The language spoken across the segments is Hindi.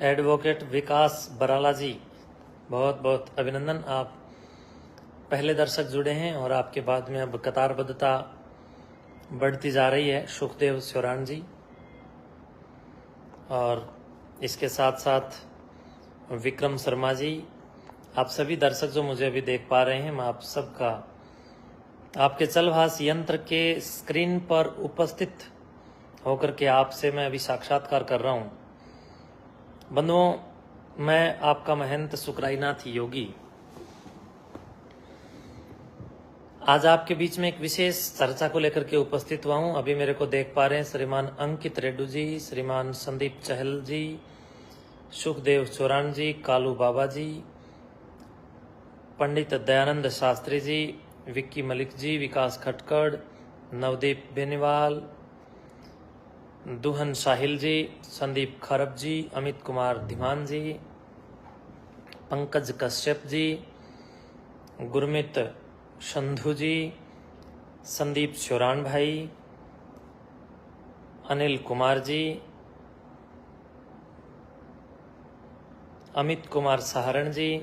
एडवोकेट विकास बराला जी, बहुत बहुत अभिनंदन। आप पहले दर्शक जुड़े हैं और आपके बाद में अब कतारबद्धता बढ़ती जा रही है। सुखदेव स्योरान जी, और इसके साथ साथ विक्रम शर्मा जी, आप सभी दर्शक जो मुझे अभी देख पा रहे हैं, मैं आप सबका आपके चलभाष यंत्र के स्क्रीन पर उपस्थित होकर के आपसे मैं अभी साक्षात्कार कर रहा हूँ। बंधुओं, मैं आपका महंत सुकराईनाथ योगी आज आपके बीच में एक विशेष चर्चा को लेकर के उपस्थित हुआ हूं। अभी मेरे को देख पा रहे हैं श्रीमान अंकित रेड्डू जी, श्रीमान संदीप चहल जी, सुखदेव चौरान जी, कालू बाबा जी, पंडित दयानंद शास्त्री जी, विक्की मलिक जी, विकास खटकड़, नवदीप बेनीवाल, दुहन साहिल जी, संदीप खरब जी, अमित कुमार धीमान जी, पंकज कश्यप जी, गुरमीत संधु जी, संदीप चौरान भाई, अनिल कुमार जी, अमित कुमार सहारण जी।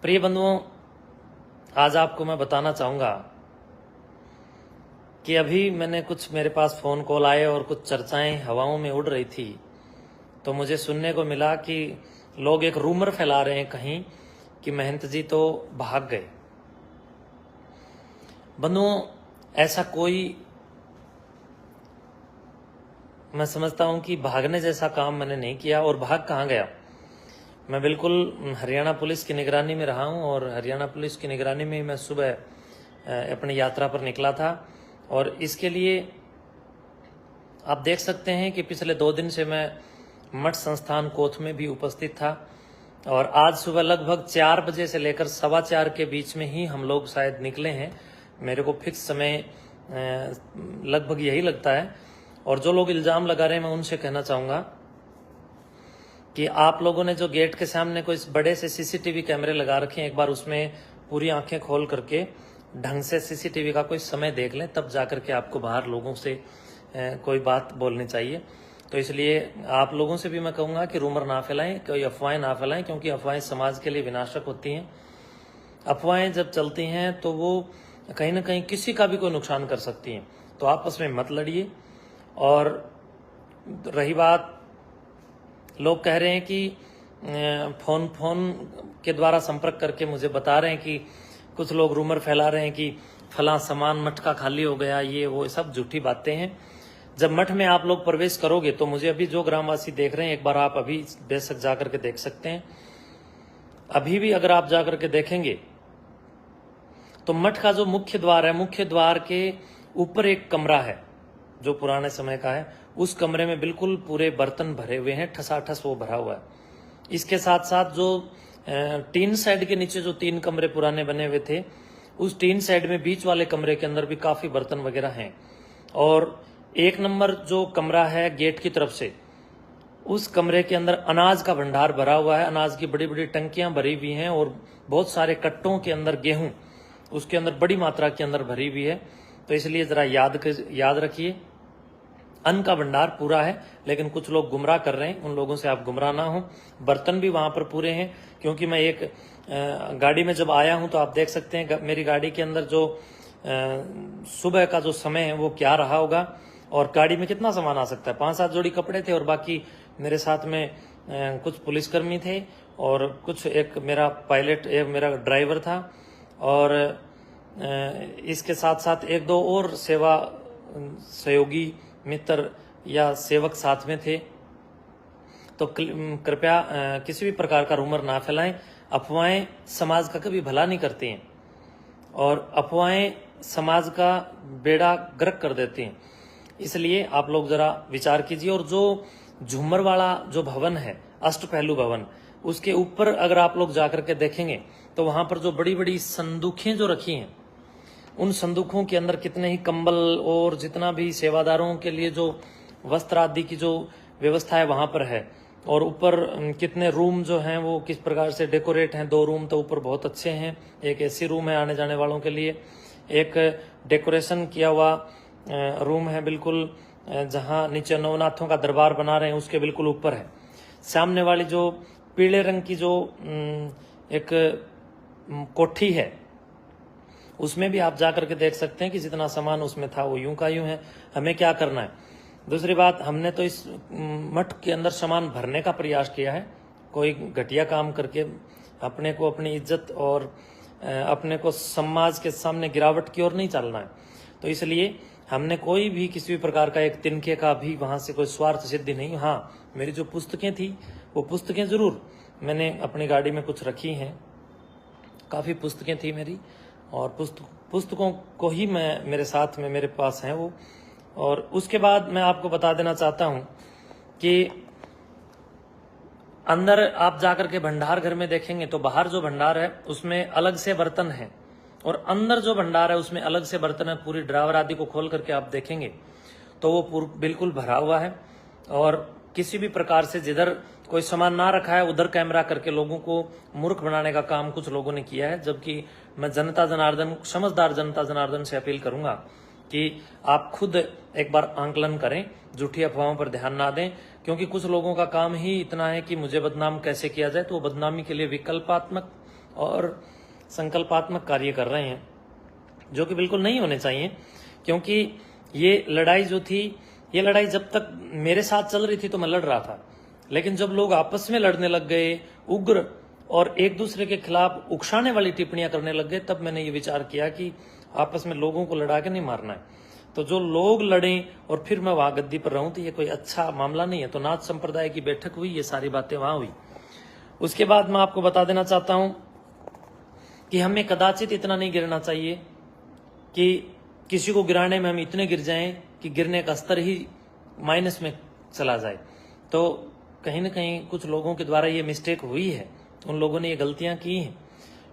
प्रिय बंधुओं, आज आपको मैं बताना चाहूंगा कि अभी मैंने कुछ मेरे पास फोन कॉल आए और कुछ चर्चाएं हवाओं में उड़ रही थी, तो मुझे सुनने को मिला कि लोग एक रूमर फैला रहे हैं कहीं कि महंत जी तो भाग गए। बंधुओं, ऐसा कोई, मैं समझता हूं कि भागने जैसा काम मैंने नहीं किया। और भाग कहाँ गया, मैं बिल्कुल हरियाणा पुलिस की निगरानी में रहा हूं और हरियाणा पुलिस की निगरानी में मैं सुबह अपनी यात्रा पर निकला था। और इसके लिए आप देख सकते हैं कि पिछले 2 दिन से मैं मठ संस्थान कोथ में भी उपस्थित था, और आज सुबह लगभग 4 बजे से लेकर 4:15 के बीच में ही हम लोग शायद निकले हैं। मेरे को फिक्स समय लगभग यही लगता है। और जो लोग इल्जाम लगा रहे हैं, मैं उनसे कहना चाहूंगा कि आप लोगों ने जो गेट के सामने कोई बड़े से सीसीटीवी कैमरे लगा रखे हैं, एक बार उसमें पूरी आंखें खोल करके ढंग से सीसीटीवी का कोई समय देख लें, तब जाकर के आपको बाहर लोगों से कोई बात बोलनी चाहिए। तो इसलिए आप लोगों से भी मैं कहूंगा कि रूमर ना फैलाएं, कोई अफवाहें ना फैलाएं, क्योंकि अफवाहें समाज के लिए विनाशक होती हैं। अफवाहें जब चलती हैं तो वो कहीं ना कहीं किसी का भी कोई नुकसान कर सकती हैं। तो आपस में मत लड़िए। और रही बात, लोग कह रहे हैं कि फोन के द्वारा संपर्क करके मुझे बता रहे हैं कि कुछ लोग रूमर फैला रहे हैं कि फलां सामान मठ का खाली हो गया, ये वो सब झूठी बातें हैं। जब मठ में आप लोग प्रवेश करोगे तो मुझे अभी जो ग्रामवासी देख रहे हैं, एक बार आप अभी बेशक जाकर के देख सकते हैं। अभी भी अगर आप जाकर के देखेंगे तो मठ का जो मुख्य द्वार है, मुख्य द्वार के ऊपर एक कमरा है जो पुराने समय का है। उस कमरे में बिल्कुल पूरे बर्तन भरे हुए हैं, ठसाठस वो भरा हुआ है। इसके साथ साथ जो टीन साइड के नीचे जो 3 कमरे पुराने बने हुए थे, उस टीन साइड में बीच वाले कमरे के अंदर भी काफी बर्तन वगैरह हैं। और 1 नंबर जो कमरा है गेट की तरफ से, उस कमरे के अंदर अनाज का भंडार भरा हुआ है। अनाज की बड़ी बड़ी टंकियां भरी हुई हैं और बहुत सारे कट्टों के अंदर गेहूं उसके अंदर बड़ी मात्रा के अंदर भरी हुई है। तो इसलिए जरा याद रखिए, अन्न का भंडार पूरा है, लेकिन कुछ लोग गुमराह कर रहे हैं, उन लोगों से आप गुमराह ना हो। बर्तन भी वहां पर पूरे हैं, क्योंकि मैं एक गाड़ी में जब आया हूं तो आप देख सकते हैं मेरी गाड़ी के अंदर जो सुबह का जो समय है वो क्या रहा होगा, और गाड़ी में कितना सामान आ सकता है। 5-7 जोड़ी कपड़े थे और बाकी मेरे साथ में कुछ पुलिसकर्मी थे और कुछ एक मेरा पायलट, एक मेरा ड्राइवर था, और इसके साथ साथ 1-2 और सेवा सहयोगी मित्र या सेवक साथ में थे। तो कृपया किसी भी प्रकार का रूमर ना फैलाएं। अफवाहें समाज का कभी भला नहीं करती हैं और अफवाहें समाज का बेड़ा गर्क कर देती हैं। इसलिए आप लोग जरा विचार कीजिए। और जो झूमर वाला जो भवन है, अष्टपहलू भवन, उसके ऊपर अगर आप लोग जाकर के देखेंगे तो वहां पर जो बड़ी बड़ी संदूकें जो रखी हैं, उन संदूकों के अंदर कितने ही कंबल और जितना भी सेवादारों के लिए जो वस्त्र आदि की जो व्यवस्था है वहां पर है। और ऊपर कितने रूम जो हैं वो किस प्रकार से डेकोरेट हैं। 2 रूम तो ऊपर बहुत अच्छे हैं, एक एसी रूम है आने जाने वालों के लिए, एक डेकोरेशन किया हुआ रूम है बिल्कुल जहां नीचे नवनाथों का दरबार बना रहे हैं उसके बिल्कुल ऊपर है। सामने वाली जो पीले रंग की जो एक कोठी है उसमें भी आप जाकर के देख सकते हैं कि जितना सामान उसमें था वो यूं का यूं है। हमें क्या करना है? दूसरी बात, हमने तो इस मठ के अंदर सामान भरने का प्रयास किया है, कोई घटिया काम करके अपने को, अपनी इज्जत और अपने को समाज के सामने गिरावट की ओर नहीं चलना है। तो इसलिए हमने कोई भी किसी भी प्रकार का एक तिनके का भी वहां से कोई स्वार्थ सिद्धि नहीं। हाँ, मेरी जो पुस्तकें थी वो पुस्तकें जरूर मैंने अपनी गाड़ी में कुछ रखी हैं, काफ़ी पुस्तकें थी मेरी, और पुस्तकों को ही मैं मेरे साथ में मेरे पास हैं वो। और उसके बाद मैं आपको बता देना चाहता हूं कि अंदर आप जाकर के भंडार घर में देखेंगे तो बाहर जो भंडार है उसमें अलग से बर्तन है, और अंदर जो भंडार है उसमें अलग से बर्तन है। पूरी ड्रावर आदि को खोल करके आप देखेंगे तो वो बिल्कुल भरा हुआ है, और किसी भी प्रकार से जिधर कोई सामान ना रखा है उधर कैमरा करके लोगों को मूर्ख बनाने का काम कुछ लोगों ने किया है। जबकि मैं जनता जनार्दन, समझदार जनता जनार्दन से अपील करूंगा कि आप खुद एक बार आंकलन करें, झूठी अफवाहों पर ध्यान ना दें, क्योंकि कुछ लोगों का काम ही इतना है कि मुझे बदनाम कैसे किया जाए, तो वो बदनामी के लिए विकल्पात्मक और संकल्पात्मक कार्य कर रहे हैं, जो कि बिल्कुल नहीं होने चाहिए। क्योंकि ये लड़ाई जो थी, ये लड़ाई जब तक मेरे साथ चल रही थी तो मैं लड़ रहा था, लेकिन जब लोग आपस में लड़ने लग गए, उग्र और एक दूसरे के खिलाफ उकसाने वाली टिप्पणियां करने लग गए, तब मैंने ये विचार किया कि आपस में लोगों को लड़ा के नहीं मारना है। तो जो लोग लड़ें और फिर मैं वहां गद्दी पर रहूं तो ये कोई अच्छा मामला नहीं है। तो नाथ संप्रदाय की बैठक हुई, ये सारी बातें वहां हुई। उसके बाद मैं आपको बता देना चाहता हूं कि हमें कदाचित इतना नहीं गिरना चाहिए कि किसी को गिराने में हम इतने गिर जाएं कि गिरने का स्तर ही माइनस में चला जाए। तो कहीं ना कहीं कुछ लोगों के द्वारा ये मिस्टेक हुई है, उन लोगों ने ये गलतियां की हैं,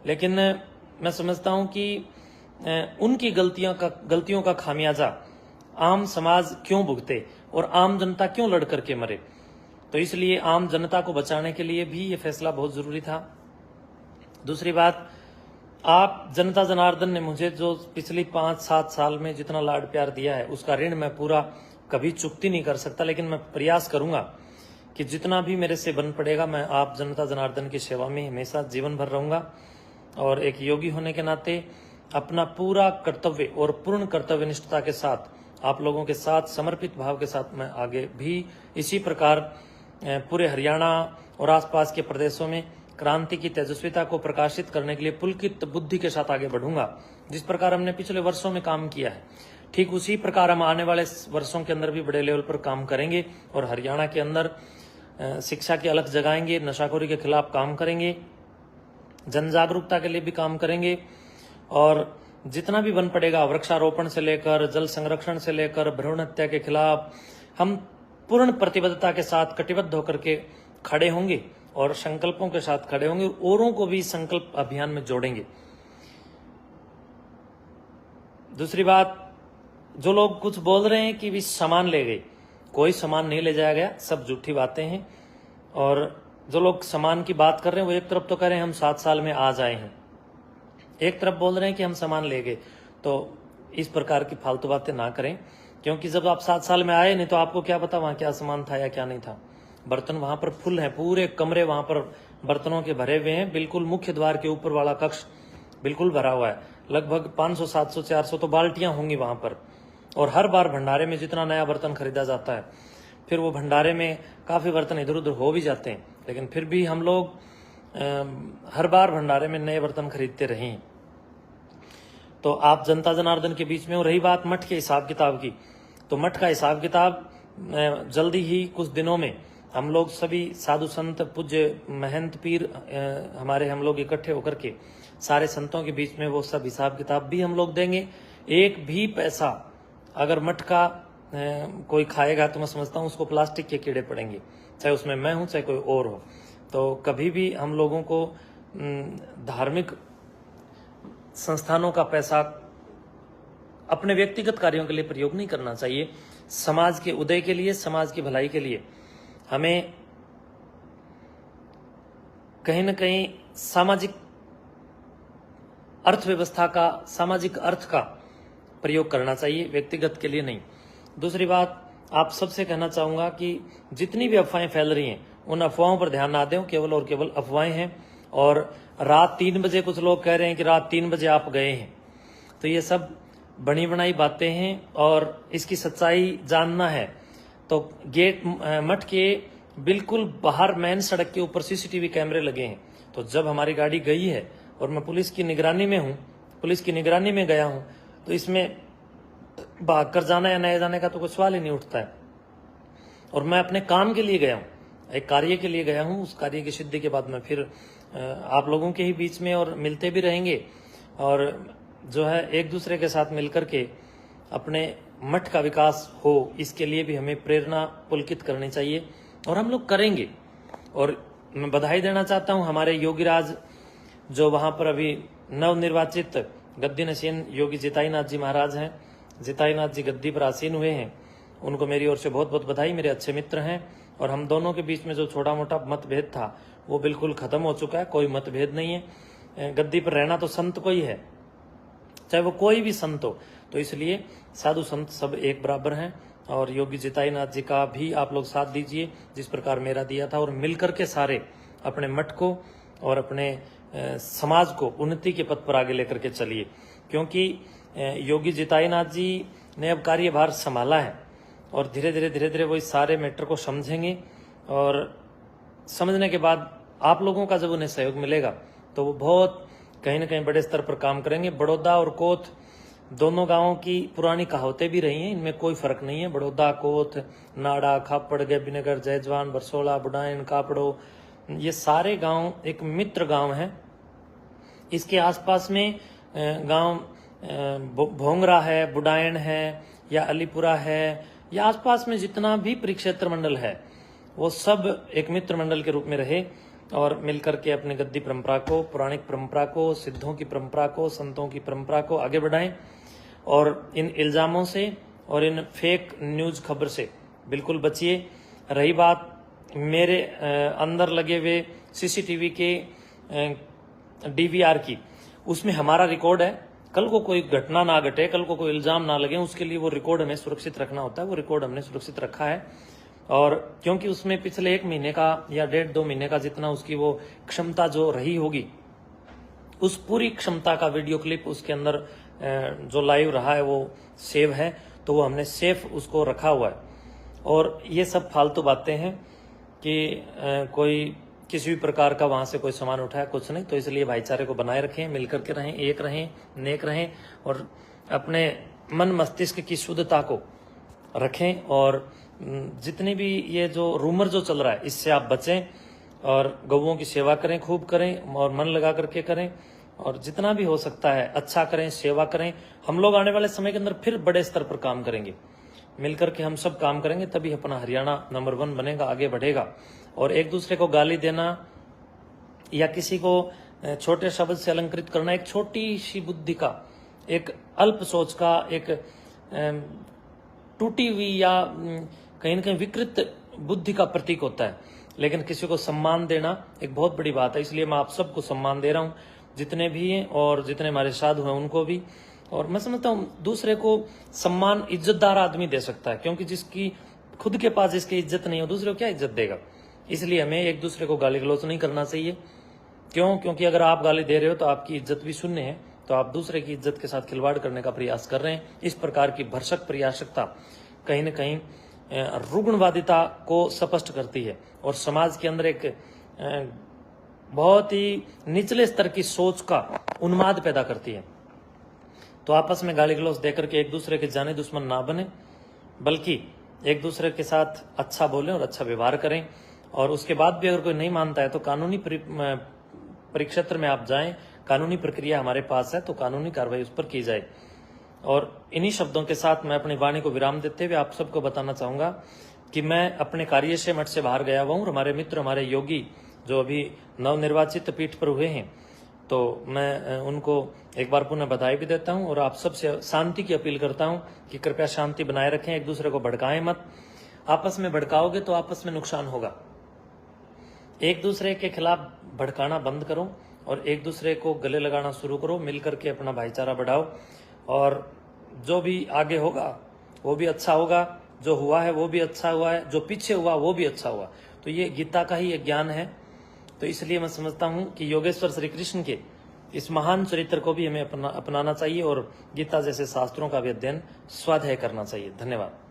लेकिन मैं समझता हूं कि उनकी गलतियों का खामियाजा आम समाज क्यों भुगते और आम जनता क्यों लड़ करके मरे। तो इसलिए आम जनता को बचाने के लिए भी ये फैसला बहुत जरूरी था। दूसरी बात, आप जनता जनार्दन ने मुझे जो पिछली 5-7 साल में जितना लाड प्यार दिया है उसका ऋण मैं पूरा कभी चुकती नहीं कर सकता, लेकिन मैं प्रयास करूंगा कि जितना भी मेरे से बन पड़ेगा मैं आप जनता जनार्दन की सेवा में हमेशा जीवन भर रहूंगा। और एक योगी होने के नाते अपना पूरा कर्तव्य और पूर्ण कर्तव्य निष्ठता के साथ आप लोगों के साथ समर्पित भाव के साथ मैं आगे भी इसी प्रकार पूरे हरियाणा और आसपास के प्रदेशों में क्रांति की तेजस्विता को प्रकाशित करने के लिए पुलकित बुद्धि के साथ आगे बढ़ूंगा। जिस प्रकार हमने पिछले वर्षों में काम किया है, ठीक उसी प्रकार हम आने वाले वर्षों के अंदर भी बड़े लेवल पर काम करेंगे और हरियाणा के अंदर शिक्षा की अलख जगाएंगे, नशाखोरी के खिलाफ काम करेंगे, जन जागरूकता के लिए भी काम करेंगे, और जितना भी बन पड़ेगा वृक्षारोपण से लेकर जल संरक्षण से लेकर भ्रूण हत्या के खिलाफ हम पूर्ण प्रतिबद्धता के साथ कटिबद्ध होकर के खड़े होंगे और संकल्पों के साथ खड़े होंगे, और औरों को भी संकल्प अभियान में जोड़ेंगे। दूसरी बात, जो लोग कुछ बोल रहे हैं कि भी सामान ले गए, कोई सामान नहीं ले जाया गया, सब झूठी बातें हैं। और जो लोग सामान की बात कर रहे हैं वो एक तरफ तो कह रहे हैं हम 7 साल में आ जाए हैं, एक तरफ बोल रहे हैं कि हम सामान ले गए। तो इस प्रकार की फालतू बातें ना करें, क्योंकि जब आप 7 साल में आए नहीं तो आपको क्या पता वहां क्या सामान था या क्या नहीं था। बर्तन वहां पर फुल है, पूरे कमरे वहां पर बर्तनों के भरे हुए हैं। बिल्कुल मुख्य द्वार के ऊपर वाला कक्ष बिल्कुल भरा हुआ है, लगभग 500, 700, 400 तो बाल्टियां होंगी वहां पर। और हर बार भंडारे में जितना नया बर्तन खरीदा जाता है, फिर वो भंडारे में काफी बर्तन इधर उधर हो भी जाते हैं, लेकिन फिर भी हम लोग हर बार भंडारे में नए बर्तन खरीदते रहे। तो आप जनता जनार्दन के बीच में, और रही बात मठ के हिसाब किताब की, तो मठ का हिसाब किताब जल्दी ही कुछ दिनों में हम लोग सभी साधु संत पूज्य महंत पीर हमारे हम लोग इकट्ठे होकर के सारे संतों के बीच में वो सब हिसाब किताब भी हम लोग देंगे। एक भी पैसा अगर मठ का कोई खाएगा तो मैं समझता हूँ उसको प्लास्टिक के कीड़े पड़ेंगे, चाहे उसमें मैं हूं चाहे कोई और हो। तो कभी भी हम लोगों को धार्मिक संस्थानों का पैसा अपने व्यक्तिगत कार्यों के लिए प्रयोग नहीं करना चाहिए। समाज के उदय के लिए, समाज की भलाई के लिए हमें कहीं न कहीं सामाजिक अर्थव्यवस्था का, सामाजिक अर्थ का प्रयोग करना चाहिए, व्यक्तिगत के लिए नहीं। दूसरी बात, आप सबसे कहना चाहूंगा कि जितनी भी अफवाहें फैल रही हैं उन अफवाहों पर ध्यान ना दें, केवल और केवल अफवाहें हैं। और रात 3 बजे कुछ लोग कह रहे हैं कि रात 3 बजे आप गए हैं, तो ये सब बनी बनाई बातें हैं। और इसकी सच्चाई जानना है तो गेट मठ के बिल्कुल बाहर मेन सड़क के ऊपर सीसीटीवी कैमरे लगे हैं। तो जब हमारी गाड़ी गई है और मैं पुलिस की निगरानी में हूं, पुलिस की निगरानी में गया हूं, तो इसमें भाग कर जाना या नए जाने का तो कोई सवाल ही नहीं उठता है। और मैं अपने काम के लिए गया हूं, एक कार्य के लिए गया हूं। उस कार्य की सिद्धि के बाद मैं फिर आप लोगों के ही बीच में और मिलते भी रहेंगे, और जो है एक दूसरे के साथ मिलकर के अपने मठ का विकास हो, इसके लिए भी हमें प्रेरणा पुलकित करनी चाहिए, और हम लोग करेंगे। और मैं बधाई देना चाहता हूं हमारे योगीराज, जो वहां पर अभी नवनिर्वाचित गद्दी नशीन योगी जिताईनाथ जी महाराज हैं। जिताईनाथ जी गद्दी पर आसीन हुए हैं, उनको मेरी ओर से बहुत बहुत बधाई। मेरे अच्छे मित्र हैं, और हम दोनों के बीच में जो छोटा मोटा मतभेद था वो बिल्कुल खत्म हो चुका है, कोई मतभेद नहीं है। गद्दी पर रहना तो संत को ही है, चाहे वो कोई भी संत हो, तो इसलिए साधु संत सब एक बराबर हैं। और योगी जिताईनाथ जी का भी आप लोग साथ दीजिए जिस प्रकार मेरा दिया था, और मिलकर के सारे अपने मठ को और अपने समाज को उन्नति के पथ पर आगे लेकर के चलिए। क्योंकि योगी जिताईनाथ जी ने अब कार्यभार संभाला है, और धीरे धीरे वो इस सारे मैटर को समझेंगे, और समझने के बाद आप लोगों का जब उन्हें सहयोग मिलेगा तो वो बहुत कहीं ना कहीं बड़े स्तर पर काम करेंगे। बड़ौदा और कोथ दोनों गांवों की पुरानी कहावतें भी रही हैं, इनमें कोई फर्क नहीं है। बड़ौदा, कोथ, नाड़ा, खापड़, गैबीनगर, जयजवान, बरसोला, बुडायन, कापड़ो, ये सारे गांव एक मित्र गांव हैं। इसके आसपास में गांव भोंगरा है, बुडायन है, या अलीपुरा है, या आसपास में जितना भी परिक्षेत्र मंडल है, वो सब एक मित्र मंडल के रूप में रहे, और मिलकर के अपनी गद्दी परंपरा को, पौराणिक परंपरा को, सिद्धों की परंपरा को, संतों की परंपरा को आगे बढ़ाएं। और इन इल्जामों से और इन फेक न्यूज खबर से बिल्कुल बचिए। रही बात मेरे अंदर लगे हुए सीसीटीवी के डीवीआर की, उसमें हमारा रिकॉर्ड है। कल को कोई घटना ना घटे, कल को कोई इल्जाम ना लगे, उसके लिए वो रिकॉर्ड हमें सुरक्षित रखना होता है। वो रिकॉर्ड हमने सुरक्षित रखा है, और क्योंकि उसमें पिछले 1 महीने का या 1.5-2 महीने का जितना उसकी वो क्षमता जो रही होगी, उस पूरी क्षमता का वीडियो क्लिप उसके अंदर जो लाइव रहा है वो सेव है, तो वो हमने सेफ उसको रखा हुआ है। और ये सब फालतू बातें हैं कि कोई किसी भी प्रकार का वहां से कोई सामान उठाया, कुछ नहीं। तो इसलिए भाईचारे को बनाए रखें, मिलकर के रहें, एक रहें, नेक रहें, और अपने मन मस्तिष्क की शुद्धता को रखें। और जितनी भी ये जो रूमर जो चल रहा है इससे आप बचें, और गौओं की सेवा करें, खूब करें, और मन लगा करके करें, और जितना भी हो सकता है अच्छा करें, सेवा करें। हम लोग आने वाले समय के अंदर फिर बड़े स्तर पर काम करेंगे, मिलकर के हम सब काम करेंगे, तभी अपना हरियाणा नंबर 1 बनेगा, आगे बढ़ेगा। और एक दूसरे को गाली देना या किसी को छोटे शब्द से अलंकृत करना एक छोटी सी बुद्धि का, एक अल्प सोच का, एक टूटी हुई या कहीं न कहीं विकृत बुद्धि का प्रतीक होता है। लेकिन किसी को सम्मान देना एक बहुत बड़ी बात है। इसलिए मैं आप सबको सम्मान दे रहा हूं, जितने भी हैं और जितने हमारे साधु हैं उनको भी। और मैं समझता हूं दूसरे को सम्मान इज्जतदार आदमी दे सकता है, क्योंकि जिसकी खुद के पास इसकी इज्जत नहीं हो दूसरे को क्या इज्जत देगा। इसलिए हमें एक दूसरे को गाली गलौज नहीं करना चाहिए। क्यों? क्योंकि अगर आप गाली दे रहे हो तो आपकी इज्जत भी शून्य है, तो आप दूसरे की इज्जत के साथ खिलवाड़ करने का प्रयास कर रहे हैं। इस प्रकार की भरसक प्रयासकता कहीं न कहीं रुग्णवादिता को स्पष्ट करती है, और समाज के अंदर एक बहुत ही निचले स्तर की सोच का उन्माद पैदा करती है। तो आपस में गाली गलौज देकर के एक दूसरे के जाने दुश्मन ना बने, बल्कि एक दूसरे के साथ अच्छा बोलें और अच्छा व्यवहार करें। और उसके बाद भी अगर कोई नहीं मानता है तो कानूनी परिक्षेत्र में आप जाएं, कानूनी प्रक्रिया हमारे पास है, तो कानूनी कार्रवाई उस पर की जाए। और इन्हीं शब्दों के साथ मैं अपनी वाणी को विराम देते हुए आप सबको बताना चाहूंगा कि मैं अपने कार्य से मठ से बाहर गया हुआ हूँ। हमारे मित्र, हमारे योगी जो अभी नवनिर्वाचित पीठ पर हुए हैं, तो मैं उनको एक बार पुनः बधाई भी देता हूं, और आप सबसे शांति की अपील करता हूं कि कृपया शांति बनाए रखें, एक दूसरे को भड़काएं मत। आपस में भड़काओगे तो आपस में नुकसान होगा। एक दूसरे के खिलाफ भड़काना बंद करो और एक दूसरे को गले लगाना शुरू करो, मिलकर के अपना भाईचारा बढ़ाओ, और जो भी आगे होगा वो भी अच्छा होगा। जो हुआ है वो भी अच्छा हुआ है, जो पीछे हुआ वो भी अच्छा हुआ। तो ये गीता का ही एक ज्ञान है। तो इसलिए मैं समझता हूं कि योगेश्वर श्री कृष्ण के इस महान चरित्र को भी हमें अपनाना चाहिए और गीता जैसे शास्त्रों का भी अध्ययन स्वाध्याय करना चाहिए। धन्यवाद।